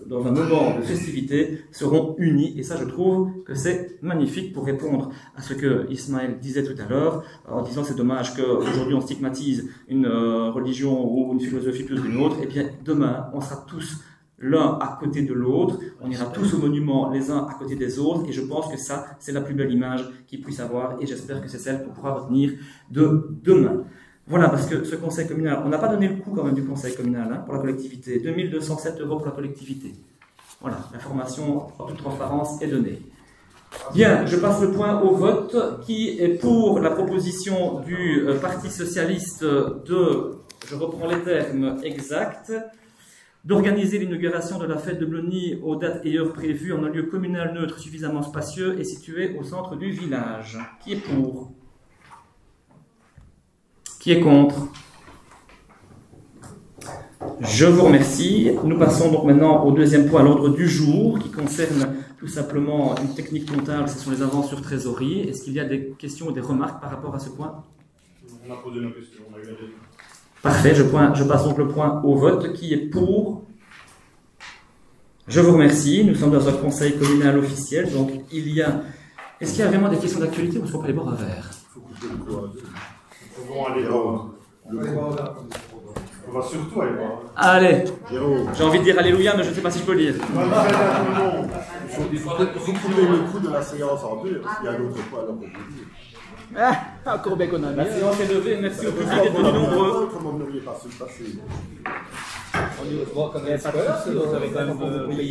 dans un moment de festivité, seront unis. Et ça, je trouve que c'est magnifique pour répondre à ce que Ismaël disait tout à l'heure, en disant c'est dommage qu'aujourd'hui on stigmatise une religion ou une philosophie plus qu'une autre. Et bien, demain, on sera tous l'un à côté de l'autre, on ira tous au monument les uns à côté des autres, et je pense que ça, c'est la plus belle image qu'ils puissent avoir, et j'espère que c'est celle qu'on pourra retenir de demain. Voilà, parce que ce conseil communal, on n'a pas donné le coût quand même du conseil communal, hein, pour la collectivité, 2207 € pour la collectivité. Voilà, l'information en toute transparence est donnée. Bien, je passe le point au vote, qui est pour la proposition du Parti Socialiste de, je reprends les termes exacts, d'organiser l'inauguration de la fête de Blony aux dates et heures prévues en un lieu communal neutre suffisamment spacieux et situé au centre du village. Qui est pour? Qui est contre? Je vous remercie. Nous passons donc maintenant au deuxième point à l'ordre du jour, qui concerne tout simplement une technique comptable, ce sont les avances sur trésorerie. Est-ce qu'il y a des questions ou des remarques par rapport à ce point? On a posé nos questions, on a eu la début. Parfait, je passe donc le point au vote. Qui est pour? Je vous remercie. Nous sommes dans un conseil communal officiel, donc il y a... Est-ce qu'il y a vraiment des questions d'actualité ou est-ce qu'on peut aller boire un verre? Il faut couper le coup. Nous pouvons aller voir. On va surtout aller voir. Allez, j'ai envie de dire alléluia, mais je ne sais pas si je peux le dire. Il faut couper le coup de la séance en deux, parce qu'il y a d'autres points alors qu'on peut dire. Ah, encore bien qu'on a La séance est levée, merci au public d'être venu nombreux. Comment vous n'auriez pas su le passer? On y va quand même, vous avez quand même payé.